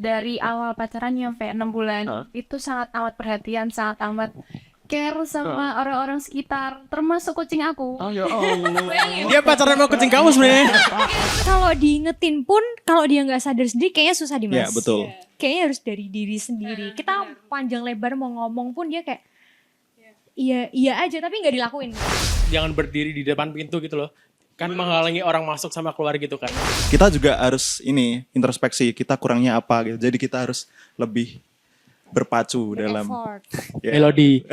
dari awal pacarannya sampai 6 bulan itu sangat amat perhatian, sangat amat care sama orang-orang sekitar, termasuk kucing aku. Oh ya Allah. Dia pacaran sama kucing kamu sebenarnya. Kalau diingetin pun kalau dia nggak sadar sendiri kayaknya susah Dimas. Iya, betul. Kayaknya harus dari diri sendiri. Kita panjang lebar mau ngomong pun dia kayak iya aja tapi nggak dilakuin. Jangan berdiri di depan pintu gitu loh. Kan menghalangi orang masuk sama keluar gitu kan. Kita juga harus introspeksi kita kurangnya apa gitu. Jadi kita harus lebih berpacu dalam Effort. ya. Melodi.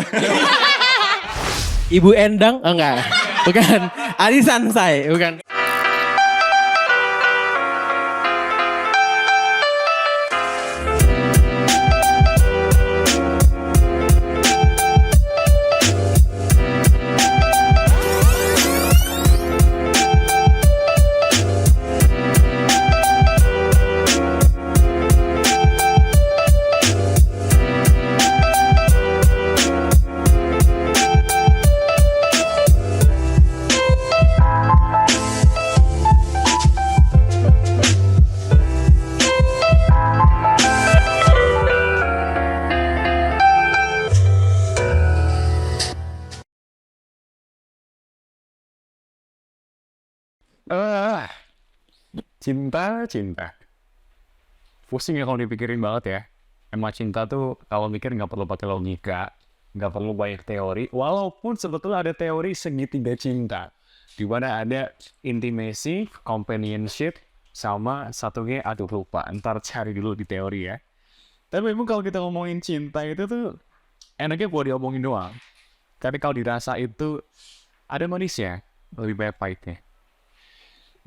Ibu Endang? Oh enggak. Bukan. Arisan saya, bukan. Cinta. Pusing ya kalau dipikirin banget ya. Emang cinta tuh kalau mikir nggak perlu pakai logika, nggak perlu banyak teori. Walaupun sebetulnya ada teori segitiga cinta, di mana ada intimacy, companionship, sama satunya aduh lupa. Ntar cari dulu di teori ya. Tapi memang kalau kita ngomongin cinta itu tuh enaknya buat diomongin doang. Tapi kalau dirasa itu ada manisnya, lebih banyak pahitnya.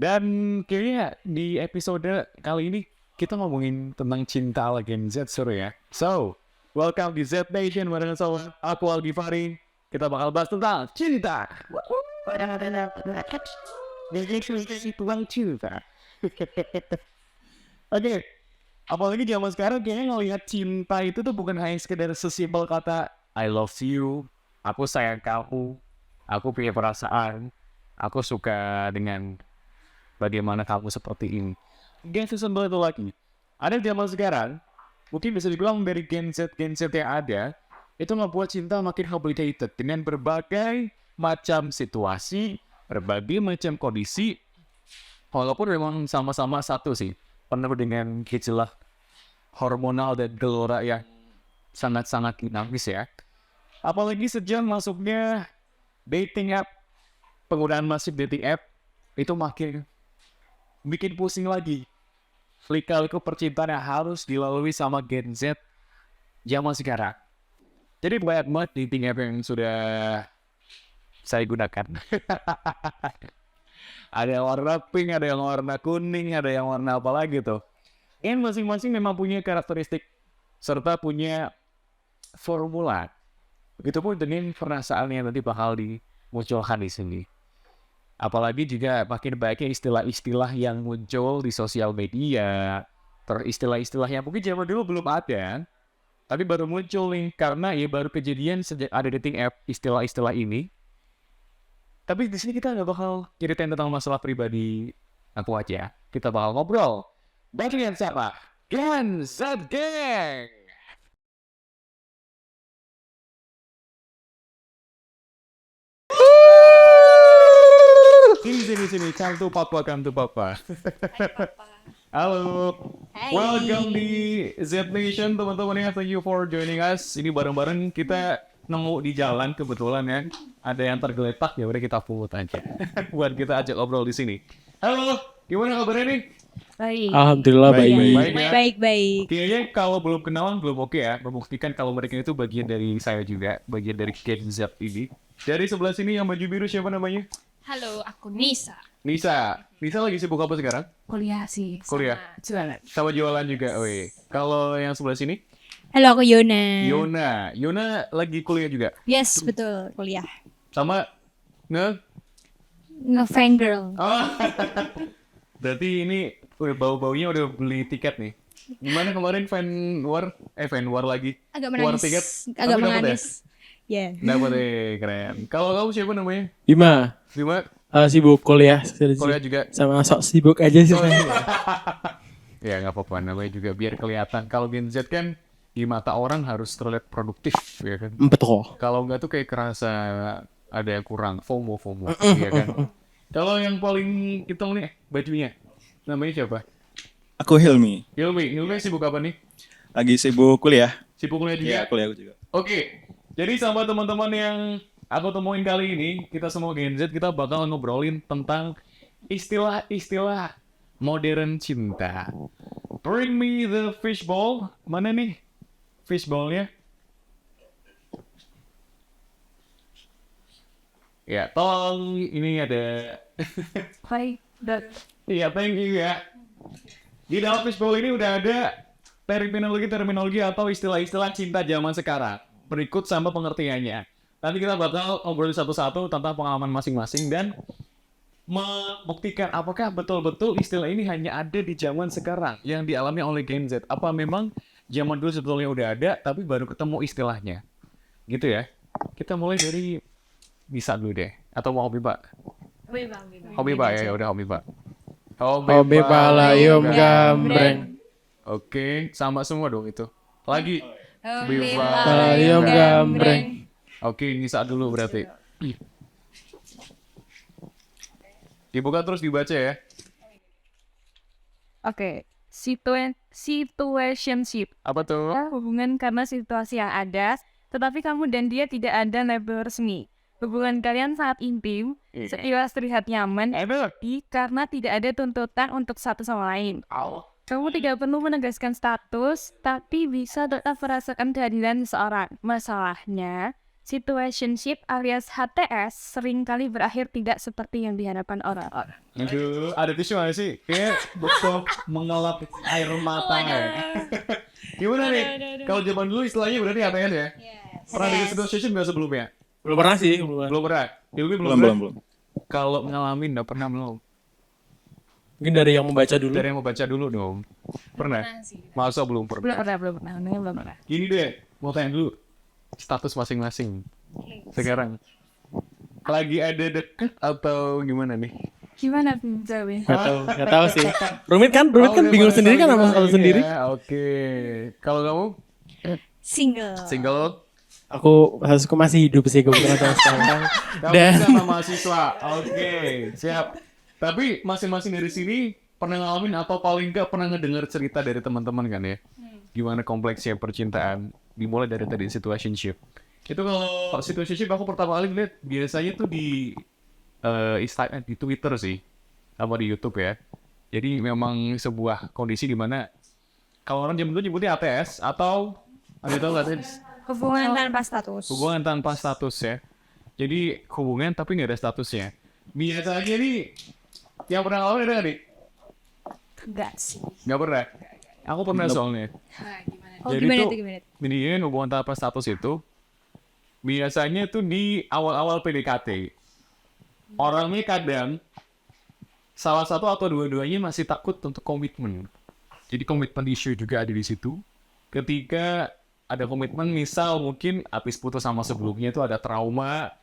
Dan kayaknya di episode kali ini kita ngomongin tentang cinta ala Gen Z, seru ya. So, welcome di Z Nation barengan sama aku Aldi Fari. Kita bakal bahas tentang cinta. Oke, apalagi zaman sekarang kayaknya ngelihat cinta itu tuh bukan hanya sekedar sesimpel kata I love you, aku sayang kamu, aku punya perasaan, aku suka dengan bagaimana kamu seperti ini. Gak sesimpel itu lagi. Ada di zaman sekarang, mungkin bisa dibilang dari Gen Z yang ada, itu ngebuat cinta makin complicated dengan berbagai macam situasi, berbagai macam kondisi, walaupun memang sama-sama satu sih, penuh dengan gejolak hormonal dan gelora yang sangat-sangat dinamis ya. Apalagi sejak masuknya dating app, penggunaan masif dating app, itu makin bikin pusing lagi. Lika-liku percintaan yang harus dilalui sama Gen Z zaman sekarang. Jadi banyak banget dating app yang sudah saya gunakan. Ada yang warna pink, ada yang warna kuning, ada yang warna apa lagi tuh. And masing-masing memang punya karakteristik serta punya formula. Begitupun dengan perasaan yang nanti bakal dimunculkan di sini. Apalagi juga makin banyaknya istilah-istilah yang muncul di sosial media, istilah-istilah yang mungkin zaman dulu belum ada, tapi baru muncul nih karena ya baru kejadian sejak ada dating app istilah-istilah ini. Tapi di sini kita nggak bakal ceritain tentang masalah pribadi aku aja. Kita bakal ngobrol dengan siapa? Gen Z Gang. Sini, cantu papa. Halo, Hai. welcome di Z Nation teman-teman ya, thank you for joining us. Ini bareng-bareng kita nemu di jalan kebetulan ya, ada yang tergeletak ya udah kita pungut aja, buat kita ajak ngobrol di sini. Halo, gimana kabarnya nih? Baik. Alhamdulillah baik. Baik ya. Baik. Kayaknya kalau belum kenalan belum oke ya, membuktikan kalau mereka itu bagian dari saya juga, bagian dari Gen Z ini. Dari sebelah sini yang baju biru siapa namanya? Halo, aku Nisa. Nisa lagi sibuk apa sekarang? Kuliah sih. Kuliah. Jualan. Sama jualan juga, weh. Kalau yang sebelah sini? Halo aku Yona. Yona lagi kuliah juga? Yes betul kuliah. Sama Nge-fangirl. Oh. Berarti ini udah bau-baunya udah beli tiket nih. Gimana kemarin fan war lagi? Agak War manis. tiket? Agak Tapi dapet manis. Ya. Dapat deh, keren. Kalau kamu siapa namanya? Bima, Bima? sibuk kuliah. Kuliah juga? Sama sok sibuk aja sih. Oh, iya. Ya nggak apa-apa, namanya juga biar kelihatan. Kalau Gen Z kan di mata orang harus terlihat produktif, ya kan. Betul. Kalau nggak tuh kayak kerasa ada yang kurang, FOMO, ya kan. Kalau yang paling hitam nih bajunya, namanya siapa? Aku Hilmi, Hilmi sibuk apa nih? lagi sibuk kuliah. Sibuk kuliah juga? Iya, kuliah aku juga. Oke, jadi sama teman-teman yang aku temuin kali ini, kita semua Gen Z, kita bakal ngobrolin tentang istilah-istilah modern cinta. Bring me the fishbowl. Mana nih fishbowl-nya? Ya, tolong ini ada. Baik, Iya, thank you ya. Di dalam fishbowl ini udah ada terminologi atau istilah-istilah cinta zaman sekarang. Berikut sama pengertiannya. Nanti kita bakal ngobrol satu-satu tentang pengalaman masing-masing dan membuktikan apakah betul-betul istilah ini hanya ada di zaman sekarang yang dialami oleh Gen Z. Apa memang zaman dulu sebetulnya udah ada tapi baru ketemu istilahnya. Gitu ya. Kita mulai dari Bisa dulu deh. Atau mau Hobi Pak? Hobi Pak ya, udah Hobi Pak. Hobi palayum gambreng. Oke, sama semua dong itu. Lagi. Hobi Palayum gambreng. Oke, Nisa dulu berarti. Dibuka terus dibaca ya. Oke, situationship. Apa tuh? Hubungan karena situasi yang ada, tetapi kamu dan dia tidak ada label resmi. Hubungan kalian sangat intim, sekilas terlihat nyaman, tapi karena tidak ada tuntutan untuk satu sama lain. Kamu tidak perlu menegaskan status, tapi bisa tetap merasakan kehadiran seseorang. Masalahnya, situationship alias HTS seringkali berakhir tidak seperti yang diharapkan orang-orang. Aduh, ada tisu nggak sih? Kayak betul mengelap air mata ya. Gimana nih? Kalau zaman dulu istilahnya berarti HTS ya? Pernah di situation nggak sebelumnya? Belum pernah sih. Belum pernah. Hilmi Belum. Kalau ngalamin nggak pernah belum? Mungkin dari yang membaca dulu. Dari yang mau baca dulu dong. Pernah? Masa belum pernah? Belum pernah. Gini deh, mau tanya dulu. Status masing-masing. Sekarang. Lagi ada deket atau gimana nih? Gimana jawabnya? Nggak tahu sih. Rumit kan bingung sendiri kan sama status sendiri. Ya, oke. Kalau kamu? Single? Aku masih hidup sih, gue bukan sama sekarang. Kamu sama mahasiswa. Oke, siap. Tapi masing-masing dari sini pernah ngalamin atau paling nggak pernah ngedengar cerita dari teman-teman kan ya? Gimana kompleksnya percintaan? Dimulai dari tadi situationship. Itu kalau situationship aku pertama kali lihat biasanya tuh di Instagram, di Twitter sih, sama di YouTube ya. Jadi memang sebuah kondisi di mana kalau orang zaman dulu nyebutnya ATS atau ada tahu nggak sih? Hubungan tanpa status. Hubungan tanpa status ya. Jadi hubungan tapi nggak ada statusnya. Biasanya nih yang pernah ngalamin ada nggak nih? Enggak sih. Nggak pernah. Aku pernah soalnya. Jadi Gimana tuh, tuh? mendingan hubungan tanpa status itu biasanya tuh di awal-awal PDKT. Orangnya kadang salah satu atau dua-duanya masih takut untuk komitmen. Jadi komitmen issue juga ada di situ. Ketika ada komitmen, misal mungkin habis putus sama sebelumnya itu ada trauma,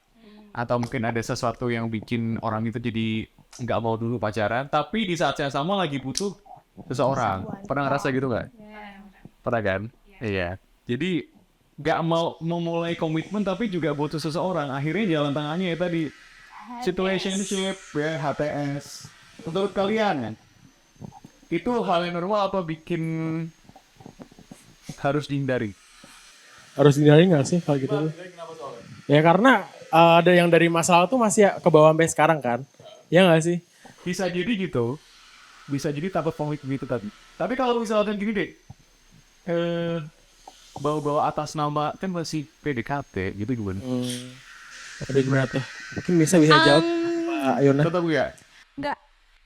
atau mungkin ada sesuatu yang bikin orang itu jadi nggak mau dulu pacaran, tapi di saat yang sama lagi butuh seseorang. Pernah ngerasa gitu nggak? Pernah kan? Iya. Jadi nggak mau memulai komitmen tapi juga butuh seseorang. Akhirnya jalan tengahnya ya tadi situationship ya, HTS. Menurut kalian itu hal yang normal atau bikin harus dihindari? Harus dihindari nggak sih kalau gitu? Ya karena ada yang dari masalah tuh masih ke bawah sampai sekarang kan? Ya nggak sih? Bisa jadi gitu. Bisa jadi takut konflik gitu tadi. Tapi kalau misalnya gini deh, bawa-bawa atas nama kan masih PDKT gitu gimana? Ada gimana tuh? Mungkin bisa jawab Pak Yona. Tetap ya? Enggak.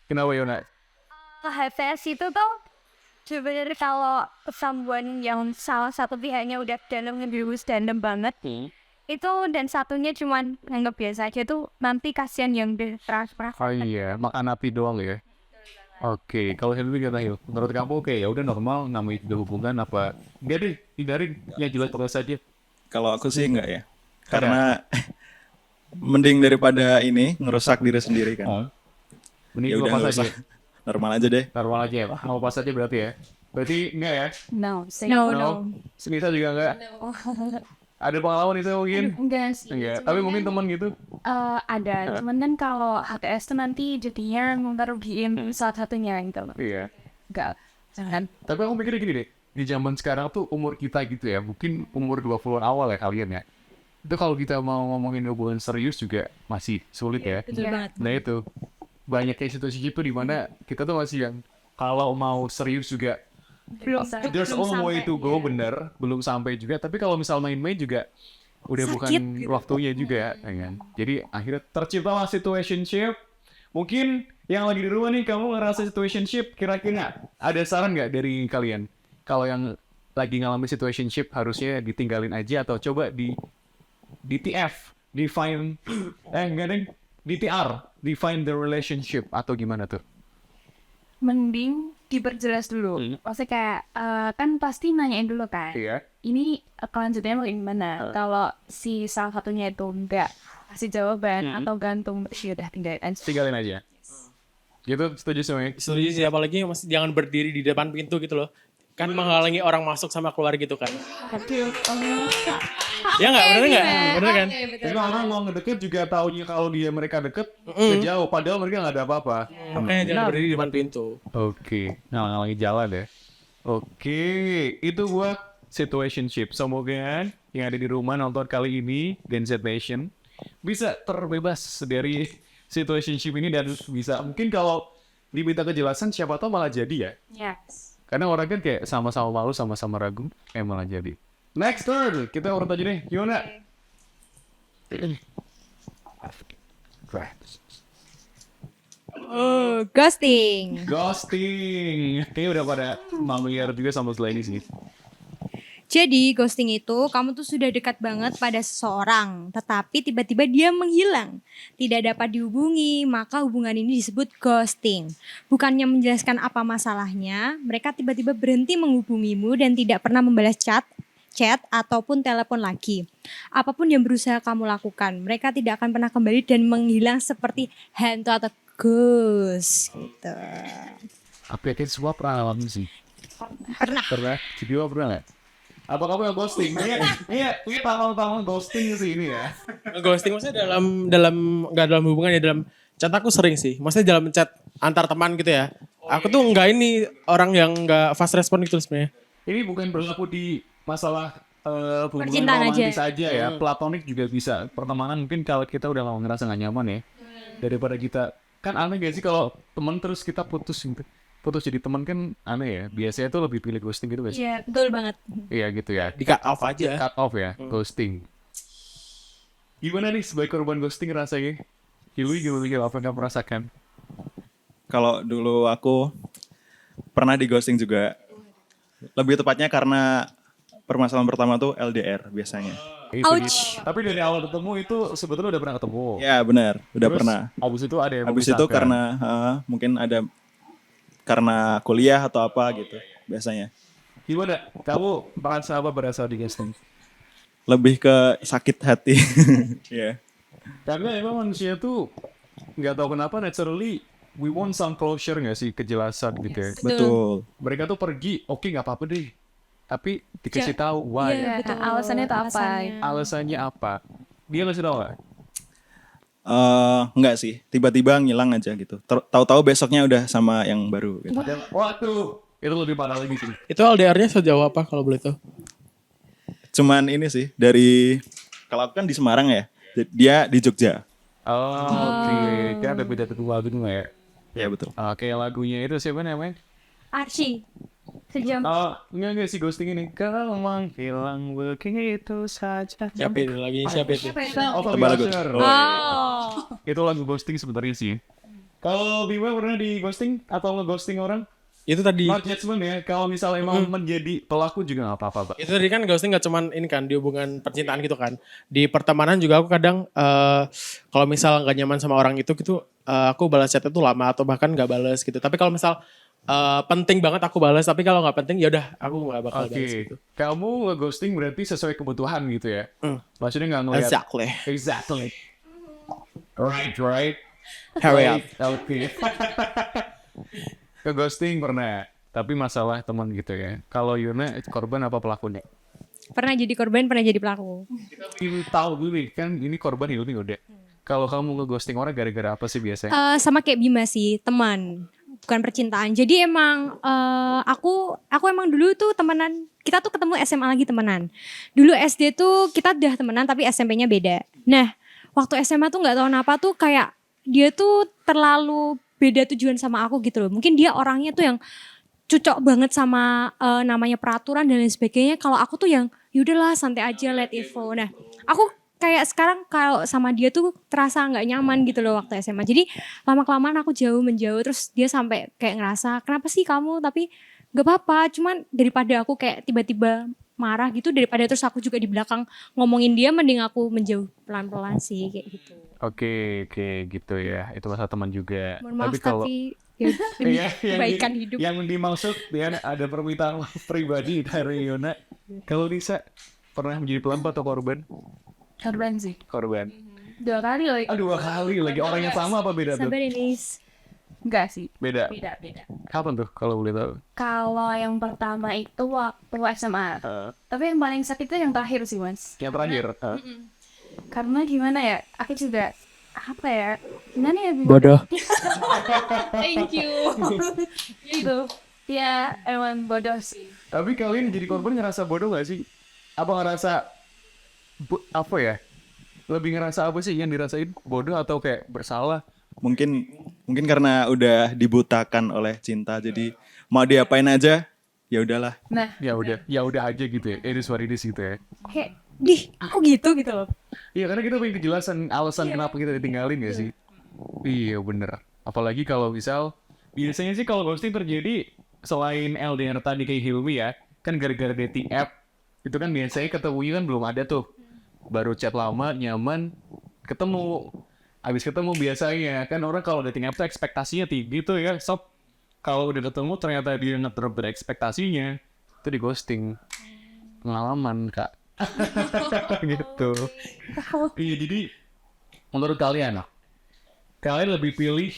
Kenapa Yona? HTS itu tuh sebenarnya kalau someone yang salah satu pihaknya udah dalam banget, itu dan satunya cuman nganggap biasa aja tuh nanti kasihan yang ditransfer. Oh iya, makan api doang ya. Oke, kalau Helmi gimana Hil? Menurut kamu oke ya udah normal namanya juga hubungan apa? Enggak deh, hindarin yang jelas terus saja. Kalau aku sih enggak ya. Karena mending daripada ini ngerusak diri sendiri kan. Mending Ya udah lepas nggak aja. usah. normal aja deh. Normal aja ya, mau pas aja berarti ya. Berarti enggak ya? No, say No. Senisa juga enggak? Ada pengalaman itu mungkin? Enggak sih. Enggak, tapi mungkin teman gitu. Ada, cuman kan kalau HTS tuh nanti jadinya ngerugiin salah satunya gitu loh. Iya. Enggak, jangan. Tapi aku mikirnya gini deh, di zaman sekarang tuh umur kita gitu ya, mungkin umur 20-an awal ya kalian ya. Itu kalau kita mau ngomongin hubungan serius juga masih sulit ya. Betul banget. Nah itu, banyak kayak situasi gitu di mana kita tuh masih yang kalau mau serius juga Belum. there's belum all way sampai. to go, bener, belum sampai juga. Tapi kalau misal main-main juga udah Sakit, bukan gitu. waktunya juga, ya kan? Jadi akhirnya terciptalah situationship. Mungkin yang lagi di rumah nih kamu ngerasa situationship, kira-kira ada saran nggak dari kalian? Kalau yang lagi ngalamin situationship harusnya ditinggalin aja atau coba di DTF, define, enggak deh, DTR, define the relationship atau gimana tuh? Mending diperjelas dulu. Maksudnya kayak, kan pasti nanyain dulu kan. Iya. Ini kelanjutannya mau gimana? Kalau si salah satunya itu enggak kasih jawaban atau gantung, ya udah tinggalin aja. Tinggalin aja. Gitu, setuju semuanya? Setuju sih, apalagi masih jangan berdiri di depan pintu gitu loh. Kan menghalangi orang masuk sama keluar gitu kan. Ya nggak, bener nggak? Bener kan? Jadi orang mau ngedeket juga taunya kalau mereka deket, jauh. Padahal mereka nggak ada apa-apa. Makanya jangan berdiri di depan pintu. Oke, ngalang-ngalangi jalan ya. Oke, itu buat situationship. Semoga yang ada di rumah nonton kali ini, Gen Z Nation, bisa terbebas dari situationship ini dan bisa, mungkin kalau diminta kejelasan siapa tahu malah jadi ya. Yes. Karena orang kan kayak sama-sama malu, sama-sama ragu, malah jadi. Next turn, kita urut aja deh. Gimana? Ghosting. Ghosting. Kayaknya udah pada familiar juga sama istilah ini sih. Jadi ghosting itu kamu tuh sudah dekat banget pada seseorang, tetapi tiba-tiba dia menghilang, tidak dapat dihubungi, maka hubungan ini disebut ghosting. Bukannya menjelaskan apa masalahnya, mereka tiba-tiba berhenti menghubungimu dan tidak pernah membalas chat ataupun telepon lagi. Apapun yang berusaha kamu lakukan, mereka tidak akan pernah kembali dan menghilang seperti hantu atau ghost gitu. Apa yakin semua pernah ngalamin sih? Pernah. Pernah? Jadi pernah nggak? Apa kamu yang ghosting? Iya, pengalaman ghosting sih ini ya. Ghosting maksudnya nggak dalam hubungan ya, dalam chat aku sering sih. Maksudnya dalam chat antar teman gitu ya. Aku tuh nggak ini orang yang nggak fast respon gitu sebenarnya. Ini bukan berlaku di masalah hubungan Percintaan romantis aja ya. Platonik juga bisa. Pertemanan mungkin kalau kita udah lama ngerasa nggak nyaman ya. Daripada kita, kan aneh gak sih kalau teman terus kita putus gitu. Putus jadi teman kan aneh ya. Biasanya tuh lebih pilih ghosting gitu guys. Iya, betul banget. Iya gitu ya. Di cut off aja. Cut off ya, ghosting. Gimana nih sebagai korban ghosting rasanya? Hilui gimana apa yang merasakan? Kalau dulu aku pernah di ghosting juga. Lebih tepatnya karena permasalahan pertama tuh LDR biasanya. Itu Ouch. dia. Tapi dari awal ketemu itu sebetulnya udah pernah ketemu. Ya benar, udah Terus, pernah. Abis itu ada yang Habis itu memisahkan. mungkin ada karena kuliah atau apa gitu biasanya. Gimana? Kamu merasa apa berasal di ghosting? Lebih ke sakit hati. Ya. Karena emang manusia tuh nggak tahu kenapa naturally we want some closure nggak sih, kejelasan gitu ya. Betul. Mereka tuh pergi, oke nggak apa-apa deh. Tapi dikasih tahu why, Iya, betul. Alasannya tuh apa? Alasannya. alasannya apa. Dia ngasih tahu nggak? Enggak sih, tiba-tiba ngilang aja gitu. Tahu-tahu besoknya udah sama yang baru gitu. Waduh, itu lebih parah lagi sih. Itu LDR-nya sejauh apa kalau boleh tahu? Cuman ini sih dari kalau aku kan di Semarang ya. Dia di Jogja. Oh, oke. Kan ada beda tentu lagu nggak ya? Ya betul. Oke, lagunya itu siapa namanya? Archie. Sejam. Oh, enggak sih ghosting ini. Kau menghilang begitu saja. Siapa itu lagi? Siapa itu? Oh, Tebal lagu. Usher. Oh. Itu lagu ghosting sebenarnya sih. Kalau Bima pernah di ghosting atau nge-ghosting orang? Itu tadi. Not judgment ya. Kalau misalnya emang menjadi pelaku juga nggak apa-apa, Pak. Itu tadi kan ghosting gak cuman ini kan di hubungan percintaan gitu kan. Di pertemanan juga aku kadang kalau misal gak nyaman sama orang itu gitu, aku balas chatnya tuh lama atau bahkan gak balas gitu. Tapi kalau misal penting banget aku balas, tapi kalau gak penting ya udah aku gak bakal balas gitu. Kamu nge-ghosting berarti sesuai kebutuhan gitu ya? Maksudnya nggak ngeliat. Exactly. Right. Hurry up. Oke. Ke ghosting pernah. Tapi masalah teman gitu ya. Kalau Yuna korban apa pelakunya? Pernah jadi korban, pernah jadi pelaku. Ini tahu dulu nih, kan ini korban Hilmi udah. Kalau kamu nge-ghosting orang gara-gara apa sih biasanya? Sama kayak Bima sih, teman, bukan percintaan. Jadi emang aku emang dulu tuh temenan, kita tuh ketemu SMA lagi temenan. Dulu SD tuh kita udah temenan tapi SMP-nya beda. Nah, waktu SMA tuh nggak tahu kenapa tuh kayak dia tuh terlalu beda tujuan sama aku gitu loh. Mungkin dia orangnya tuh yang cocok banget sama namanya peraturan dan lain sebagainya. Kalau aku tuh yang yaudahlah santai aja, let it flow. Nah, aku kayak sekarang kalau sama dia tuh terasa nggak nyaman gitu loh waktu SMA. Jadi lama-kelamaan aku menjauh. Terus dia sampai kayak ngerasa, kenapa sih kamu? Tapi gak apa-apa. Cuman daripada aku kayak tiba-tiba marah gitu, daripada terus aku juga di belakang ngomongin dia, mending aku menjauh pelan-pelan sih kayak gitu. Oke, gitu ya. Itu masalah teman juga. Mohon maaf kalau tapi ya, demi kebaikan hidup. yang dimaksud dia ada permintaan maaf pribadi dari Yuna. Kalau Nisa pernah menjadi pelempar atau korban? Korban sih. Korban. 2 kali lagi. Aduh, 2 kali lagi. Orang yang sama apa beda tuh? Sabar Inis. Enggak sih. Beda. Beda. Kapan tuh kalau boleh tahu? Kalau yang pertama itu waktu SMA. Tapi yang paling sakit itu yang terakhir sih, Mas. Yang terakhir. Karena gimana ya? Aku juga apa ya? Gimana ya? Bodoh. Thank you. Gitu. Ya, emang bodoh sih. Tapi kalian jadi korban ngerasa bodoh gak sih? Apa ngerasa apa ya? Lebih ngerasa apa sih yang dirasain? Bodoh atau kayak bersalah? Mungkin karena udah dibutakan oleh cinta, jadi mau diapain aja, ya udahlah. Nah, Ya udah aja gitu ya. It is what it is gitu ya. kayak aku gitu loh. Iya, karena kita pengen kejelasan alasan kenapa kita ditinggalin gak sih? Iya bener. Apalagi kalau misal biasanya sih kalau ghosting terjadi selain LDR tadi kayak Hilmi ya, kan gara-gara dating app itu kan biasanya ketemunya kan belum ada tuh. Baru chat lama, nyaman, ketemu. Abis ketemu biasanya kan orang kalau dating app tuh ekspektasinya tinggi tuh ya. Sob, kalau udah ketemu ternyata dia nge-drop dari ekspektasinya, itu di ghosting. Pengalaman kak. Gitu. Iya, jadi menurut kalian lebih pilih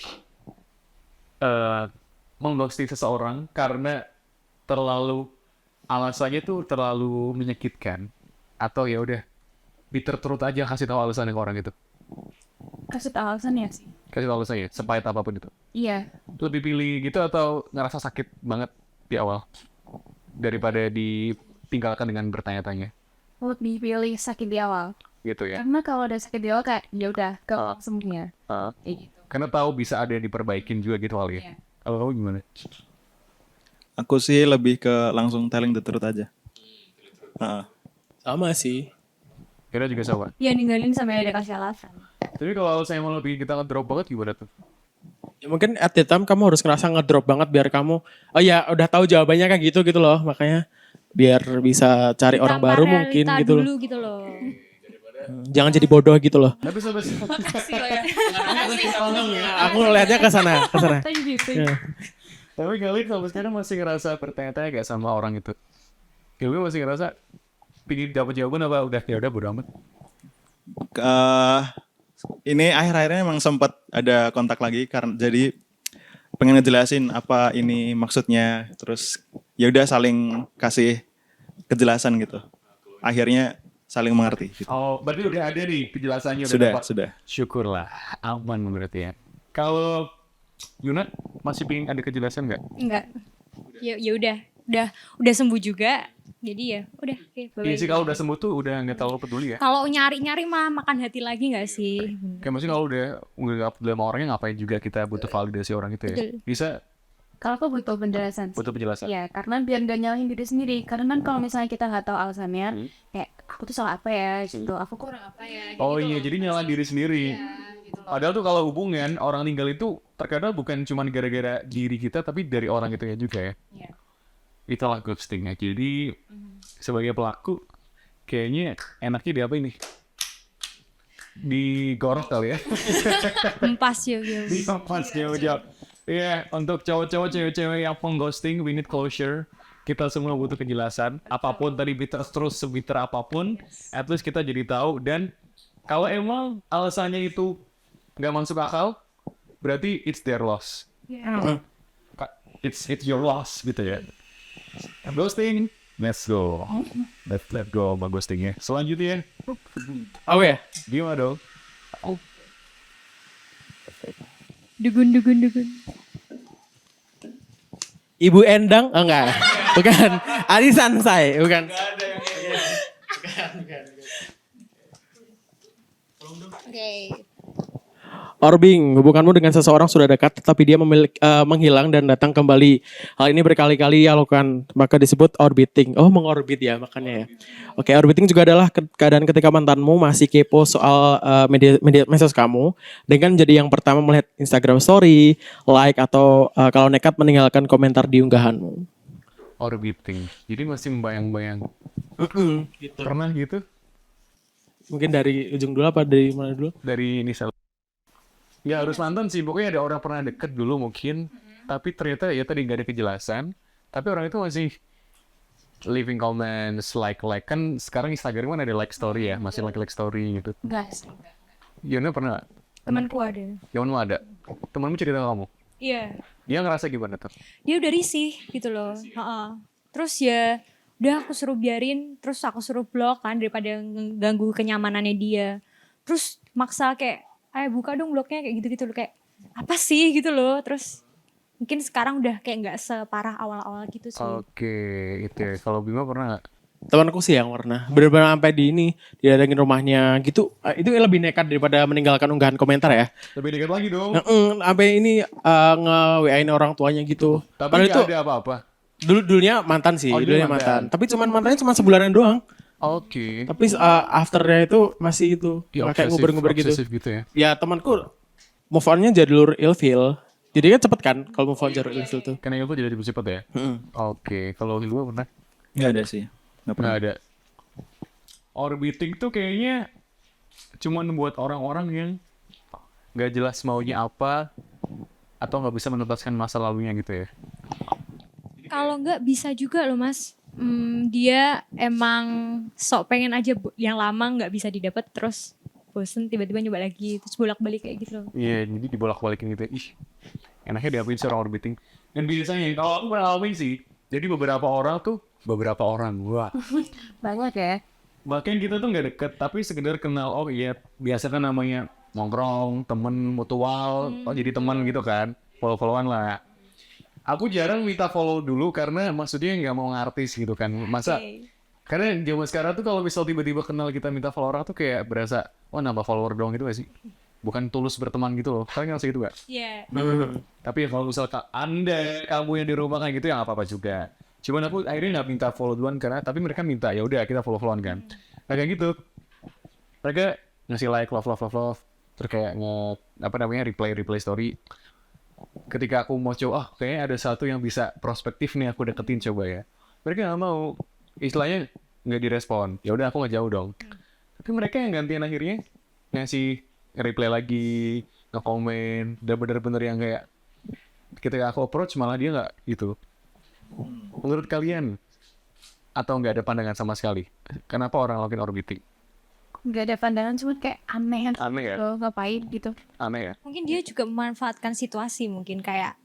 mengghosting seseorang karena alasannya tuh terlalu menyakitkan, atau ya udah bitter truth aja, kasih tahu alasannya ke orang gitu. Kasih tahu alasannya sih. Kasih tahu alasannya sepahit apapun itu. Iya. Lebih pilih gitu atau ngerasa sakit banget di awal daripada ditinggalkan dengan bertanya-tanya Lebih pilih sakit di awal. gitu ya. Karena kalau udah sakit di awal kayak ya udah ke semuanya. Kayak gitu. Karena tahu bisa ada yang diperbaikin juga gitu kali ya. Iya. Kalau kamu gimana? Aku sih lebih ke langsung telling the truth aja. Sama sih. Kira juga sama. Ya ninggalin sampai ada kasih alasan. Tapi kalau alasannya mau lebih kita ngedrop banget gimana tuh? Ya mungkin at the time kamu harus ngerasa ngedrop banget biar kamu, oh ya udah tahu jawabannya kayak gitu loh. Makanya biar bisa cari orang Tanpa baru mungkin realita gitu loh. dulu gitu loh. Jangan jadi bodoh gitu loh. Tapi sampai Aku ngeliatnya ke sana. Gitu. Ya. Tapi kalian sampai sekarang masih ngerasa bertanya-tanya gak sama orang itu? Kalian masih ngerasa pingin dapat jawaban apa udah bodo amat? Ini akhir-akhirnya emang sempat ada kontak lagi karena jadi pengen ngejelasin apa ini maksudnya, terus ya udah saling kasih kejelasan gitu. Akhirnya saling mengerti. Gitu. Oh, berarti udah ada nih penjelasannya Sudah. Syukurlah, aman berarti ya. Kalau Yuna masih pengen ada kejelasan nggak? Enggak. Ya udah sembuh juga. Jadi ya udah oke, bye-bye. Iya sih, kalau udah sembuh tuh udah nggak terlalu peduli ya. Kalau nyari-nyari mah makan hati lagi nggak sih? Kayak maksudnya kalau udah nggak peduli sama orangnya, ngapain juga kita butuh validasi orang itu ya. Betul. Bisa Kalau aku butuh penjelasan sih. butuh penjelasan. Iya, karena biar gak nyalahin diri sendiri. Karena kan kalau misalnya kita nggak tahu alasannya, kayak aku tuh salah apa ya, gitu. Aku kurang apa ya. Oh iya, jadi nyalain diri sendiri. Padahal tuh kalau hubungan orang tinggal itu terkadang bukan cuma gara-gara diri kita, tapi dari orang itu ya juga ya. Iya. Itulah ghosting ya. Jadi sebagai pelaku kayaknya enaknya di apa ini? Digorok kali ya. Empas yuk. Pas jauh-jauh. Iya, untuk cowok-cowok, cewek-cewek yang pengghosting, we need closure. Kita semua butuh kejelasan. Apapun tadi bitter terus sebitter apapun, at least kita jadi tahu. Dan kalau emang alasannya itu nggak masuk akal, berarti it's their loss. it's your loss gitu ya. Ghosting, let's go. Let's let go sama ghostingnya. Selanjutnya, Oh ya. gimana dong? Dugun. Ibu Endang? Oh enggak. Bukan. Arisan saya, bukan. Oke. Orbing, hubunganmu dengan seseorang sudah dekat tetapi dia menghilang dan datang kembali. Hal ini berkali-kali ia lakukan, maka disebut orbiting. Oh, mengorbit ya makanya ya. Oke, orbiting juga adalah keadaan ketika mantanmu masih kepo soal media medsos kamu dengan jadi yang pertama melihat Instagram story, like atau kalau nekat meninggalkan komentar di unggahanmu. Orbiting. Jadi masih membayang-bayang. Gitu. Pernah gitu? Mungkin dari ujung dulu apa dari mana dulu? Dari ini nggak harus mantan sih, pokoknya ada orang pernah deket dulu mungkin, tapi ternyata ya tadi nggak ada kejelasan, tapi orang itu masih leaving comments, like kan sekarang Instagram kan ada like story ya, masih like story gitu. Enggak sih. Yona pernah? Temanku ada. Yona ada? Temanmu cerita ke kamu? Iya. Dia ngerasa gimana tuh? Dia udah risih gitu loh. Heeh. Terus ya udah aku suruh biarin, terus aku suruh blok kan daripada ganggu kenyamanannya dia. Terus maksa kayak, ayo buka dong bloknya kayak gitu-gitu loh, kayak apa sih gitu loh. Terus mungkin sekarang udah kayak nggak separah awal-awal gitu sih. Oke, itu ya. Kalau Bima pernah nggak? Temanku sih yang pernah bener-bener sampai di ini didatengin rumahnya gitu. Itu lebih nekat daripada meninggalkan unggahan komentar ya. Lebih dekat lagi dong. Sampai ini nge-WA-in orang tuanya gitu. Tapi Padahal nggak itu ada apa-apa. dulunya mantan sih, Oh, dulu dulunya mantan. mantan. Tapi mantannya cuma sebulanan doang. Oke. Tapi afternya itu masih itu Ya, kayak nguber-nguber gitu. obsesif gitu ya. Ya temanku move on-nya jalur ilfil. Jadi kan cepet kan kalau move on jalur ilfil tuh. Karena itu jadi cepat ya. Oke, kalau Hilwa pernah? Nggak ada sih. Nggak pernah. Nggak ada. Orbiting tuh kayaknya cuman buat orang-orang yang nggak jelas maunya apa atau nggak bisa menuntaskan masa lalunya gitu ya. Kalau nggak bisa juga loh mas. Dia emang sok pengen aja yang lama nggak bisa didapat, terus bosen tiba-tiba nyoba lagi, terus bolak-balik kayak gitu loh. Iya, jadi dibolak-balikin gitu ya. Ih, enaknya diapain sih orang orbiting. Dan biasanya kalau aku pernah ngalamin sih, jadi beberapa orang, wah. Banyak ya. Bahkan kita tuh nggak deket, tapi sekedar kenal. Oh iya, biasa kan namanya nongkrong, temen mutual, oh jadi teman gitu kan, follow-followan lah. Aku jarang minta follow dulu karena maksudnya nggak mau ngartis gitu kan. Masa, karena zaman sekarang tuh kalau misal tiba-tiba kenal kita minta follow orang tuh kayak berasa, oh nambah follower doang gitu gak sih? Bukan tulus berteman gitu loh, kalian ngerasa gitu gak? Iya. Tapi ya kalau misal kamu yang di rumah kayak gitu ya nggak apa-apa juga. Cuman aku akhirnya nggak minta follow duluan karena tapi mereka minta ya udah kita follow-followan kan. Nah kayak gitu. Mereka ngasih like love terus kayak reply story. Ketika aku mau coba, kayaknya ada satu yang bisa prospektif nih aku deketin coba ya. Mereka nggak mau, istilahnya nggak direspon. Ya udah aku nggak jauh dong. Tapi mereka yang gantian akhirnya ngasih reply lagi, nge-komen, dan bener-bener yang kayak ketika aku approach malah dia nggak gitu. Menurut kalian atau nggak ada pandangan sama sekali? Kenapa orang lakuin orbiting? Nggak ada pandangan, cuma kayak aneh. Aneh ya? Loh, ngapain gitu. Aneh ya? Mungkin dia juga memanfaatkan situasi, mungkin kayak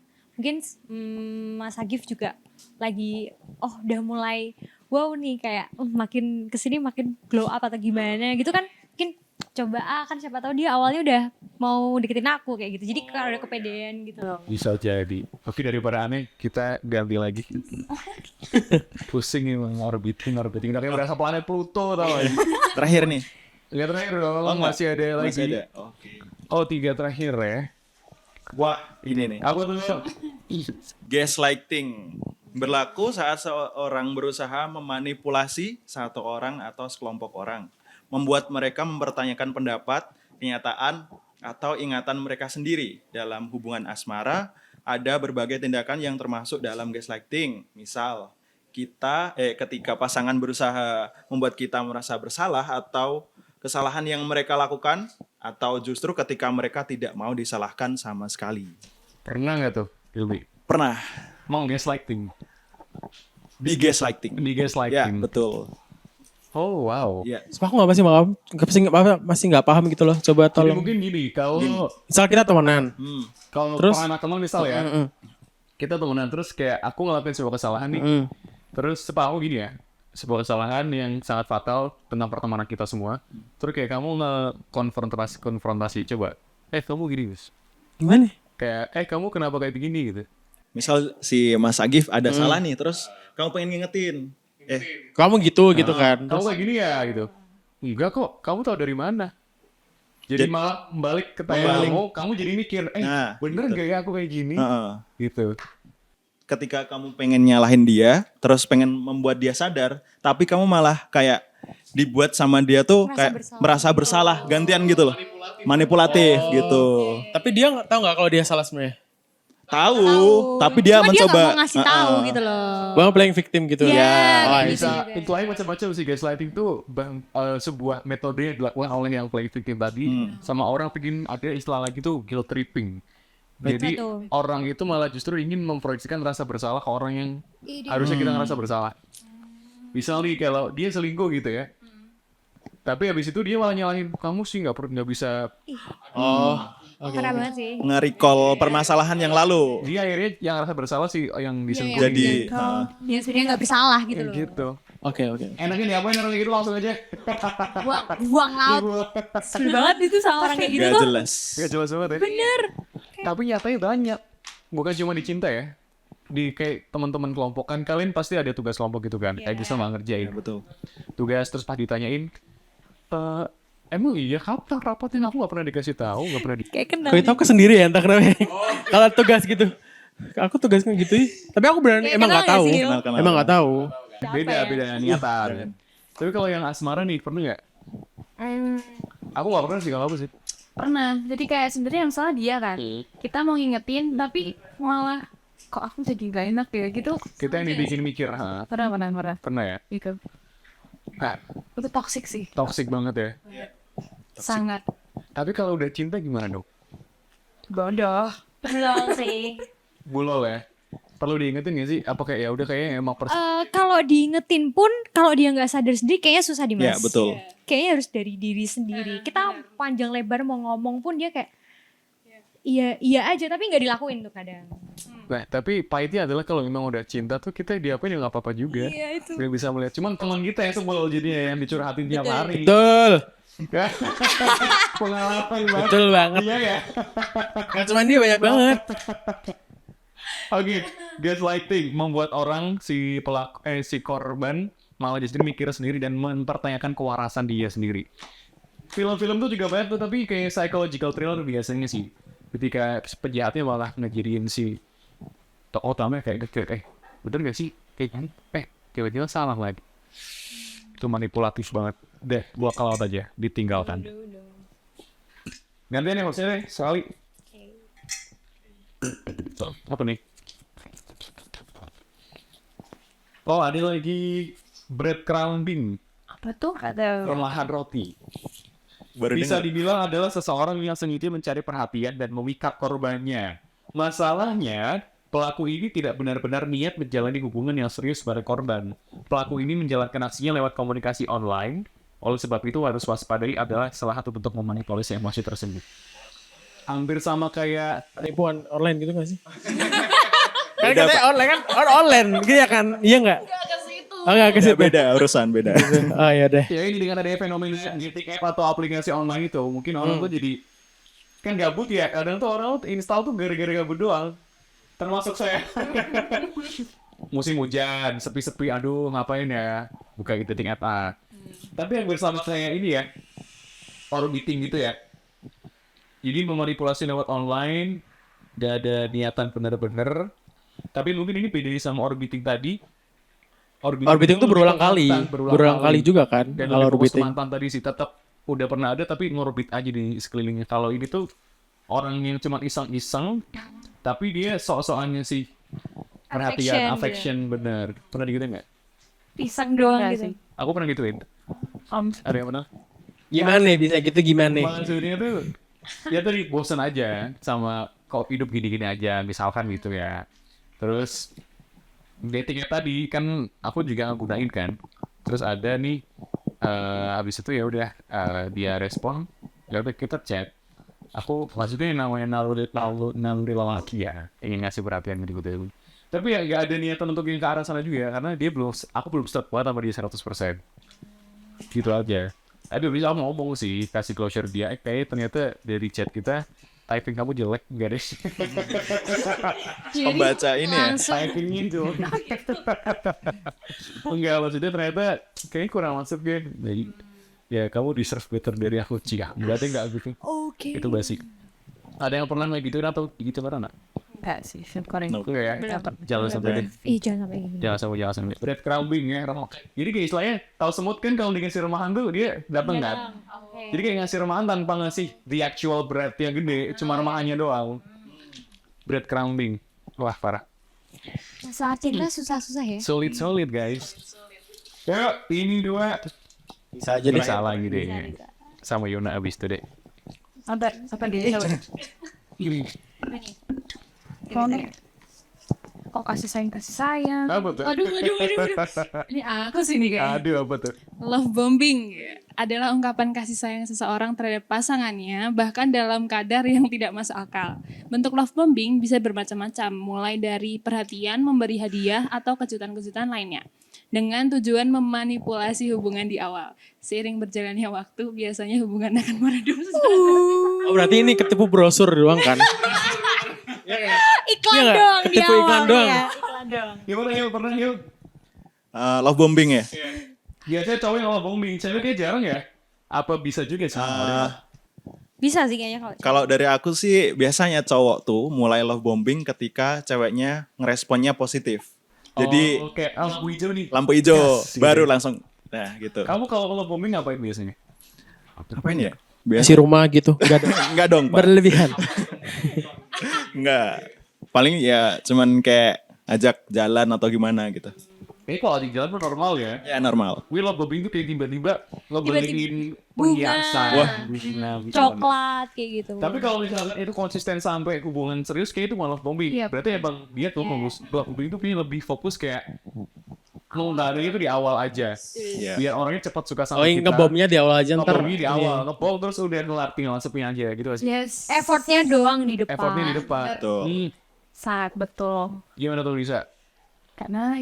Mas Agif juga lagi udah mulai wow nih kayak makin kesini makin glow up atau gimana gitu kan, mungkin coba kan siapa tahu dia awalnya udah mau deketin aku kayak gitu, jadi kalau udah kepedean gitu. Bisa jadi. Oke, daripada aneh kita ganti lagi. Pusing emang orbiting. Udah kayak berasa planet Pluto tau gak? Terakhir nih. Tiga terakhir dong, enggak. masih ada lagi. Masih ada. Oke. Oh, 3 terakhir ya. Wah, ini nih. Aku tuh Gaslighting berlaku saat seorang berusaha memanipulasi satu orang atau sekelompok orang, membuat mereka mempertanyakan pendapat, kenyataan, atau ingatan mereka sendiri. Dalam hubungan asmara, ada berbagai tindakan yang termasuk dalam gaslighting. Misal, ketika pasangan berusaha membuat kita merasa bersalah atau kesalahan yang mereka lakukan, atau justru ketika mereka tidak mau disalahkan sama sekali. pernah nggak tuh, Ilmi? Pernah Mau gaslighting? di gaslighting. Di Ya, gaslighting. betul. Oh wow. Ya. Aku masih nggak paham gitu loh. Coba Jadi tolong. mungkin gini, kalau Misal kita temenan. kalau Terus? anak teman misal ya, kita temenan terus kayak aku ngelakuin sebuah kesalahan nih. Terus sepahu gini ya, sebuah kesalahan yang sangat fatal tentang pertemanan kita semua. Terus kayak kamu konfrontasi coba. Kamu gini Gus. Gimana? Kayak kamu kenapa kayak begini gitu. Misal si Mas Agif ada salah nih, terus kamu pengen ngingetin. Kamu gitu kan. Kamu kayak gini ya gitu. Enggak kok, kamu tahu dari mana? Jadi malah balik ke tanya kamu jadi mikir, bener gitu. gak ya aku kayak gini? Gitu. Ketika kamu pengen nyalahin dia, terus pengen membuat dia sadar, tapi kamu malah kayak dibuat sama dia tuh kayak merasa bersalah, gantian gitu loh. Manipulatif gitu. Tapi dia tahu nggak kalau dia salah sebenarnya? Tahu, tapi dia Cuma mencoba. dia gak mau ngasih tahu gitu loh. Bang playing victim gitu. Iya, Oh, gitu Bisa juga. itu aja macam-macam sih gaslighting tuh sebuah metode yang dilakukan oleh yang playing victim tadi sama orang pengen ada istilah lagi tuh guilt tripping. Jadi Betul. orang itu malah justru ingin memproyeksikan rasa bersalah ke orang yang harusnya kita ngerasa bersalah. Misal nih kalau dia selingkuh gitu ya. Tapi habis itu dia malah nyalahin kamu sih nggak bisa. Parah banget sih. Nge-recall permasalahan yang lalu. Dia akhirnya yang rasa bersalah sih yang diselingkuhin. Jadi Dia sebenarnya nggak bersalah gitu loh. gitu. Oke. Enaknya diapain orang kayak gitu langsung aja. Buang laut. Sebel banget itu sama orang kayak gitu gak tuh. jelas. Gak jelas banget ya. Bener. Tapi nyatanya banyak. Bukan cuma di cinta ya. Di kayak teman-teman kelompok kan kalian pasti ada tugas kelompok gitu kan. Kayak bisa nggak ngerjain. Betul. Tugas terus pas ditanyain, emang iya kapan rapatin aku nggak pernah dikasih tahu, nggak pernah Kayak kenal. Kau tahu ke sendiri ya entah kenapa. Kalau tugas gitu. Aku tugasnya gitu ya. Tapi aku beneran Kayak emang kenal nggak nggak tahu. sih, Gil? Kenal. Emang nggak tahu. beda niatan. Tapi kalau yang asmara nih pernah nggak? Aku nggak pernah sih kalau aku sih. Pernah. Jadi kayak sebenarnya yang salah dia kan. Kita mau ngingetin tapi malah kok aku jadi gak enak ya gitu. Kita yang dibikin mikir, pernah ya? Gitu. Nah, Itu toxic sih. toxic banget ya. Sangat. Tapi kalau udah cinta gimana dong? Bodoh. Belum sih. Bulol ya. Perlu diingetin gak sih? Apa kayak ya udah kayaknya emang Kalau diingetin pun, kalau dia nggak sadar sendiri, kayaknya susah Dimas. Ya betul. Kayaknya harus dari diri sendiri. Kita panjang lebar mau ngomong pun dia kayak iya aja, tapi nggak dilakuin tuh kadang. Nah, tapi pahitnya adalah kalau memang udah cinta tuh kita diapain ya nggak apa-apa juga. Iya itu. Nggak bisa melihat. Cuman teman kita yang sebel jadinya yang dicurhatin tiap hari. Betul. Pengalaman banget. Betul banget. Iya ya. Gak cuma dia banyak banget. Oke, gaslighting membuat orang si korban malah jadi mikir sendiri dan mempertanyakan kewarasan dia sendiri. Film-film tuh juga banyak tuh, tapi kayak psychological thriller biasanya sih. Ketika penjahatnya malah ngejadiin si tokoh utamanya kayak bener gak sih? Kayak gini, tiba-tiba salah lagi. Itu manipulatif banget. Deh, gua kalau aja, ditinggalkan. Gantian ya maksudnya deh, sekali. Apa nih? Oh, ada lagi breadcrumbing, Apa tuh? Ada. perlahan roti. Baru Bisa dengar. dibilang adalah seseorang yang sengaja mencari perhatian dan memikat korbannya. Masalahnya, pelaku ini tidak benar-benar niat menjalani hubungan yang serius pada korban. Pelaku ini menjalankan aksinya lewat komunikasi online. Oleh sebab itu harus waspadai adalah salah satu bentuk memanipulasi emosi tersebut. Hampir sama kayak Penipuan online gitu gak sih? Kan katanya online kan online gitu ya kan? Iya nggak? Oh nggak ke Beda, situ. beda urusan beda. Oh ya deh. ya ini dengan ada fenomena dating app atau aplikasi online itu, mungkin orang tuh jadi kan gabut ya. Kadang tuh orang install tuh gara-gara gabut doang. Termasuk saya. Musim hujan, sepi-sepi, aduh ngapain ya? Buka gitu dating app. Tapi yang bersama saya ini ya, orbiting gitu ya. Jadi memanipulasi lewat online, gak ada niatan bener-bener. Tapi mungkin ini beda sama orbiting tadi. Orbiting tuh berulang kali. Berulang kali juga kan Dan kalau kalau orbiting. mantan tadi sih tetap udah pernah ada tapi ngorbit aja di sekelilingnya. Kalau ini tuh orang yang cuma iseng-iseng tapi dia sok-sokannya sih perhatian, affection bener. Pernah digituin nggak? Pisang doang Nggak gitu. sih. Aku pernah gituin. Ada yang pernah? Gimana nih bisa gitu gimana nih? Maksudnya tuh ya tadi bosan aja sama kok hidup gini-gini aja misalkan gitu ya. Terus datingnya tadi kan aku juga gunain kan. Terus ada nih habis itu ya udah dia respon, ya udah kita chat. Aku maksudnya yang namanya naluri lelaki ya, ingin ngasih perhatian gitu. Tapi ya nggak ada niatan untuk yang ke arah sana juga, karena aku belum start banget sama dia 100%. Gitu aja. Tapi bisa ngomong sih, kasih closure dia, kayak ternyata dari chat kita, typing kamu jelek, enggak deh. Pembaca ini ya. Typing itu. Enggak, maksudnya ternyata kayaknya kurang masuk ya. Jadi, ya kamu deserve better dari aku, Cia. Berarti enggak gitu. Oke. Itu basic. Ada yang pernah kayak gitu atau gitu pernah nggak? Enggak sih, syukurin. No. Enggak ya? Jangan sampai deh. Ih, jangan sampai gitu. Jangan sampai. Breadcrumbing ya, remok. Jadi kayak istilahnya, tahu semut kan kalau dikasih remahan tuh dia datang kan? Jadi kayak ngasih remahan tanpa ngasih the actual bread yang gede, cuma remahannya doang. Breadcrumbing. Wah, parah. Masalah cinta susah-susah ya. Solid guys. Yuk, ini 2. Bisa aja deh. Bisa lagi deh. Sama Yona abis itu deh. Apa dia? Kok kasih sayang. Apa tuh? Aduh. Ini aku sih nih kayaknya. Aduh, apa tuh? Love bombing adalah ungkapan kasih sayang seseorang terhadap pasangannya, bahkan dalam kadar yang tidak masuk akal. Bentuk love bombing bisa bermacam-macam, mulai dari perhatian, memberi hadiah, atau kejutan-kejutan lainnya. Dengan tujuan memanipulasi hubungan di awal. Seiring berjalannya waktu, biasanya hubungan akan meredup. Oh, berarti ini ketipu brosur doang kan? Iklan Iya nggak? dong di Ketipu awal. iklan doang. Ya, iklan dong. Gimana Yul? Pernah Yul? Love bombing ya. Biasanya cowok yang love bombing, cewek kayak jarang ya? Apa bisa juga sih? Bisa sih kayaknya kalau. Kalau dari aku sih biasanya cowok tuh mulai love bombing ketika ceweknya ngeresponnya positif. Jadi kayak lampu hijau nih. lampu hijau Yes, baru gitu. langsung. Nah gitu. Kamu kalau love bombing ngapain biasanya? Ngapain ya? Kasih rumah gitu. Enggak dong. Enggak dong, Pak. Berlebihan. Enggak. Paling ya cuman kayak ajak jalan atau gimana gitu. Kayaknya kalau di jalan mah normal ya. Ya normal. Gue love bombing tuh kayak tiba-tiba ngebeliin bunga, perhiasan, bunga, Coklat kayak gitu. Tapi kalau misalkan itu konsisten sampai hubungan serius, kayak itu malah love bombing. Iya. Berarti emang dia tuh love bombing itu punya lebih fokus kayak ngelunarin itu di awal aja. Iya. Biar orangnya cepat suka sama Oh, yang kita. ngebomnya di awal aja ntar. Ngebomnya di awal, ngebom terus udah tinggal sepin aja gitu sih. Yes. Effortnya doang di depan. Effortnya di depan. Betul. Sangat betul. Gimana tuh Lisa? Karena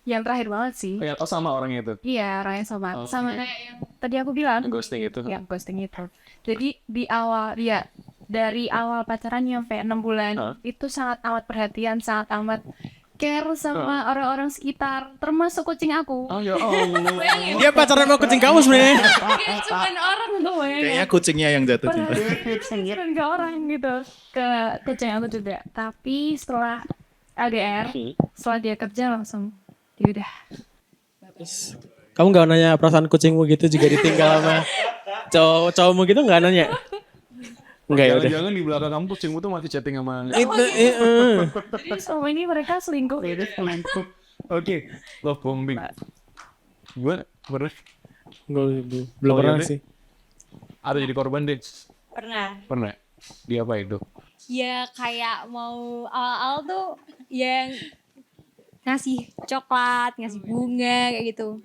yang terakhir banget sih. Oh sama orangnya itu. Iya, orangnya sama. Oh. Sama kayak yang tadi aku bilang. Ghosting itu. Ya, ghosting itu. Jadi di awal, ya dari awal pacarannya sampai 6 bulan, itu sangat amat perhatian, sangat amat care sama orang-orang sekitar, termasuk kucing aku. Oh ya Allah. Dia pacaran sama kucing kamu sebenarnya. Cuman orang tuh Kayaknya kucingnya yang jatuh cinta. perhatian ke orang gitu, ke kucing aku juga. Tapi setelah LDR, setelah dia kerja langsung, yaudah. Kamu gak nanya perasaan kucingmu gitu juga ditinggal sama cowokmu gitu gak nanya? Enggak ya udah. Jangan di belakang kamu kucingmu tuh masih chatting sama. Jadi selama ini mereka selingkuh gitu. Oke, love bombing. Gue pernah Belum Oh, pernah iya, sih. ada jadi korban deh. Pernah. Dia apa itu? Ya kayak mau awal-awal tuh yang ngasih coklat, ngasih bunga kayak gitu.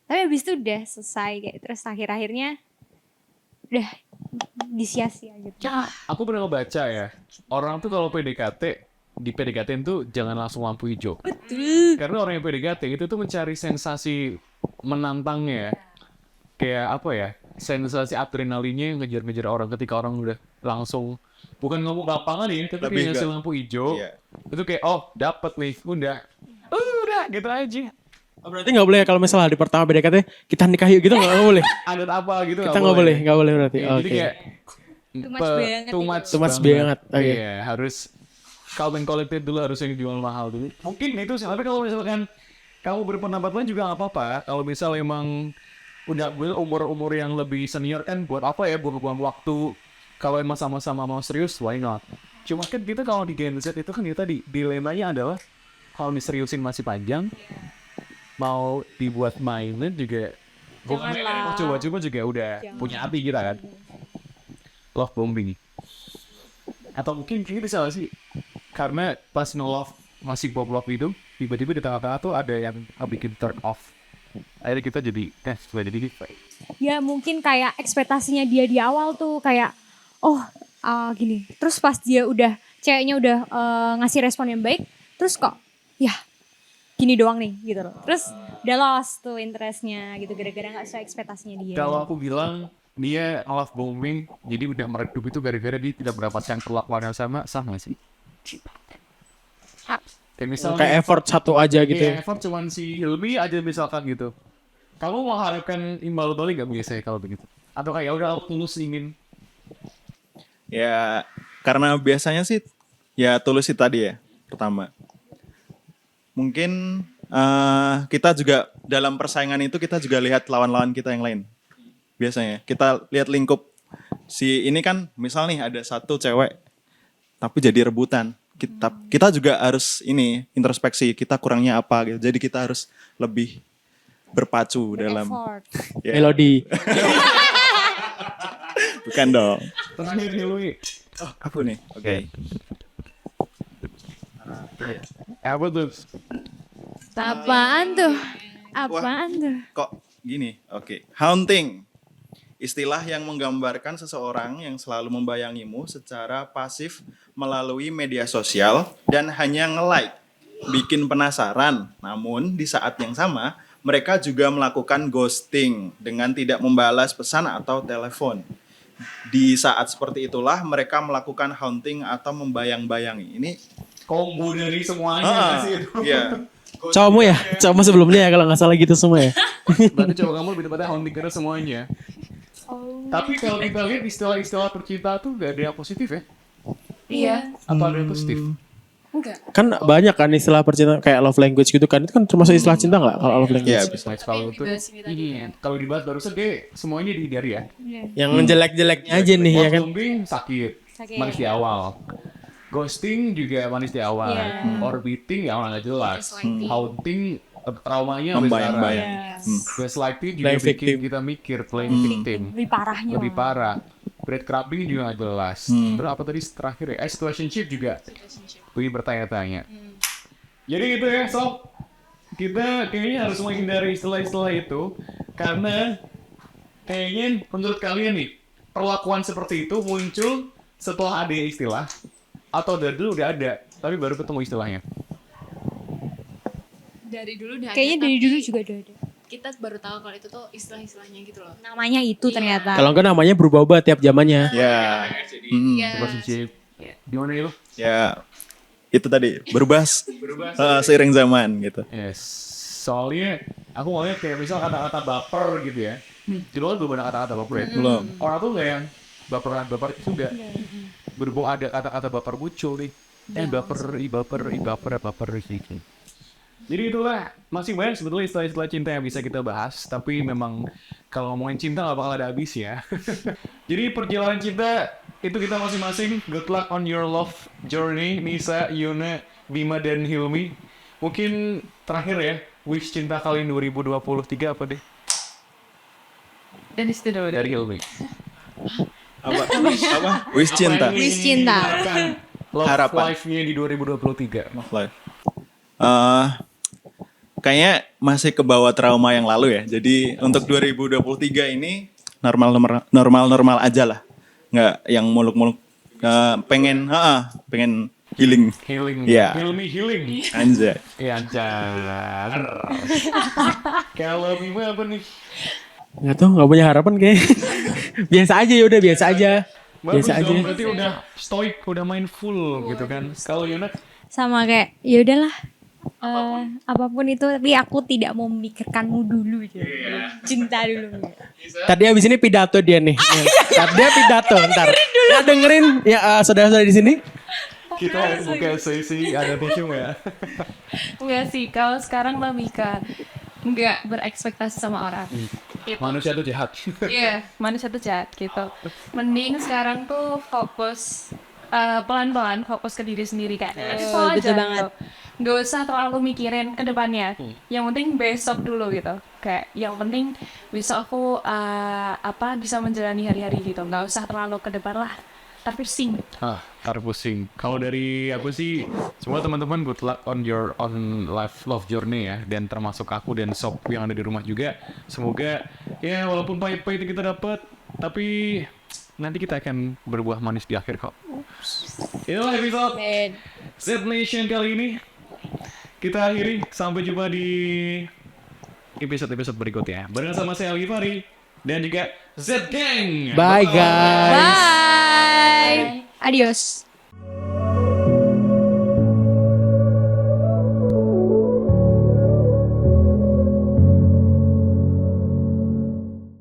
Tapi habis itu udah selesai kayak terus akhir-akhirnya udah disia-sia gitu. Aku pernah ngebaca ya, orang tuh kalau PDKT, di PDKT tuh jangan langsung lampu hijau. Betul. Karena orang yang PDKT itu tuh mencari sensasi menantangnya. Kayak apa ya, sensasi adrenalinnya yang ngejar-ngejar orang ketika orang udah langsung, bukan ngomong lapangan nih, tapi Lebih kayak ngasih ke- lampu hijau. Iya. Itu kayak, oh dapet nih, udah gitu aja. Oh, berarti gak boleh kalau misalnya di pertama PDKT kita nikah yuk gitu gak boleh? Adat apa gitu Kita gak boleh berarti. Iya, Oke. jadi kayak Too much banget too itu. much, Too much banget, oke. Iya, harus calm and collected dulu, harus yang jual mahal dulu. Mungkin itu sih, tapi kalau misalkan kamu berpendapat lain juga nggak apa-apa. Kalau misal emang udah umur yang lebih senior kan, buat apa ya buang-buang waktu. Kalau emang sama-sama mau serius, why not? Cuma kan kita kalau di Gen Z itu kan ya tadi dilemanya adalah kalau diseriusin masih panjang, mau dibuat mainan juga. Janganlah. Coba-coba juga udah punya hati kita kan. Love bombing. Atau mungkin kita bisa gak sih? Karena pas love masih love itu, tiba-tiba di tengah-tengah tuh ada yang bikin turn off. Akhirnya kita jadi jadi Ya mungkin kayak ekspektasinya dia di awal tuh kayak oh gini. Terus pas ceweknya udah ngasih respon yang baik, terus kok ya gini doang nih gitu loh. Terus udah lost tuh interestnya gitu gara-gara nggak sesuai ekspektasinya dia. Kalau aku bilang dia love bombing, jadi udah meredup itu gara-gara dia tidak mendapatkan perlakuan yang sama nggak sih? Kayak misalnya Kayak effort satu aja gitu iya, ya. effort cuman si Hilmi aja misalkan gitu. Kamu mengharapkan imbal balik gak biasanya kalau begitu? Atau kayak udah tulus ingin? Ya karena biasanya sih ya tulus sih tadi ya pertama. Mungkin kita juga dalam persaingan itu kita juga lihat lawan-lawan kita yang lain. Biasanya kita lihat lingkup si ini kan misal nih ada satu cewek tapi jadi rebutan. Kita juga harus ini introspeksi kita kurangnya apa gitu. Jadi kita harus lebih berpacu dalam Effort. ya, Melody. bukan dong. Terakhir Hilmi. Aku nih. Oke. Apa tuh? Apaan tuh? Apaan tuh? Kok gini? Oke. Haunting. Istilah yang menggambarkan seseorang yang selalu membayangimu secara pasif melalui media sosial dan hanya nge-like, bikin penasaran. Namun di saat yang sama, mereka juga melakukan ghosting dengan tidak membalas pesan atau telepon. Di saat seperti itulah mereka melakukan haunting atau membayang-bayangi. Ini Kombo dari semuanya nggak sih itu? Iya. Cowokmu ya? Cowokmu sebelumnya ya kalau nggak salah gitu semua ya. Berarti cowok kamu lebih tepatnya haunting karena semuanya. Tapi kalau kita lihat istilah-istilah percintaan tuh gak ada yang positif ya? Iya. Atau ada yang positif? Enggak. Kan banyak kan istilah percintaan kayak love language gitu kan. Itu kan termasuk istilah cinta nggak kalau love language? Iya, bisa. Nah, kalau itu, iya. Kalau dibahas barusan deh semuanya dihindari ya. Yang jelek-jeleknya aja nih ya kan. Bombing sakit, manis di awal. Ghosting juga manis di awal. Iya. Orbiting ya orang nggak jelas. Gaslighting. Haunting traumanya sampai sekarang. Membayang-bayang. Gaslighting juga Playing bikin victim. kita mikir playing victim. Lebih parahnya. Lebih parah. Breadcrumbing juga nggak jelas. Terus apa tadi terakhir ya? Situationship juga. Lebih bertanya-tanya. Jadi gitu ya sob. Kita kayaknya harus menghindari istilah-istilah itu. Karena kayaknya menurut kalian nih. Perlakuan seperti itu muncul setelah ada istilah. Atau dari dulu udah ada. Tapi baru ketemu istilahnya. Dari dulu udah Kayaknya ada, dari tapi dulu juga udah ada. kita baru tahu kalau itu tuh istilah-istilahnya gitu loh. Namanya itu ternyata. Kalau enggak namanya berubah-ubah tiap zamannya. Ya. Iya. Situationship. Gimana itu? Ya. Itu tadi berubah seiring zaman gitu. Yes. Soalnya aku mau lihat kayak misal kata-kata baper gitu ya. Di luar belum ada kata-kata baper ya. Belum. Orang tuh nggak yang baper juga. Berhubung ada kata-kata baper muncul nih. Baper gitu. Jadi itulah masih banyak sebetulnya istilah-istilah cinta yang bisa kita bahas. Tapi memang kalau ngomongin cinta gak bakal ada habis ya. Jadi perjalanan cinta itu kita masing-masing. Good luck on your love journey. Nisa, Yuna, Bima, dan Hilmi. Mungkin terakhir ya. Wish cinta kalian 2023 apa deh? Dan di situ dulu. Dari Hilmi. Apa? Wish cinta. Wish cinta. Love Harapan. life-nya di 2023. Live. Kayaknya masih ke bawah trauma yang lalu ya. Jadi untuk 2023 ini normal aja lah. Nggak yang muluk-muluk. Pengen healing. Healing. Iya. Hilmi healing. Anjay. Iya, anjar. Kalau Bima apa nih? Nggak tahu, nggak punya harapan kayak. Biasa aja ya udah biasa aja. Bagus Biasa aja. dong, berarti udah stoik, udah mindful gitu kan. Kalau Yuna, Sama kayak ya udahlah. Apapun itu tapi aku tidak mau memikirkanmu dulu aja. Cinta dulu. Tadi abis ini pidato dia nih. Tadi dia pidato ntar. Ya dengerin ya saudara-saudara di sini. kita buka sesi ada tisu ya. Enggak sih, kalau sekarang lebih ke enggak berekspektasi sama orang. Gitu. Manusia tuh jahat. Iya, manusia tuh jahat gitu. Mending sekarang tuh fokus pelan-pelan fokus ke diri sendiri kayak itu aja betul banget. gitu. Nggak usah terlalu mikirin ke depannya. Yang penting besok dulu gitu. Kayak yang penting besok aku bisa menjalani hari-hari gitu. Nggak usah terlalu ke depan lah. Tapi pusing. Tar pusing. Kalau dari aku sih, semua teman-teman good luck on your own life love journey ya, dan termasuk aku dan sob yang ada di rumah juga. Semoga ya walaupun pahit-pahit kita dapat, tapi nanti kita akan berbuah manis di akhir kok. Itulah episode Z Nation kali ini. Kita akhiri, sampai jumpa di episode-episode berikutnya. Bareng sama saya Algi Fari dan juga Z Gang. Bye guys. Bye. Adios.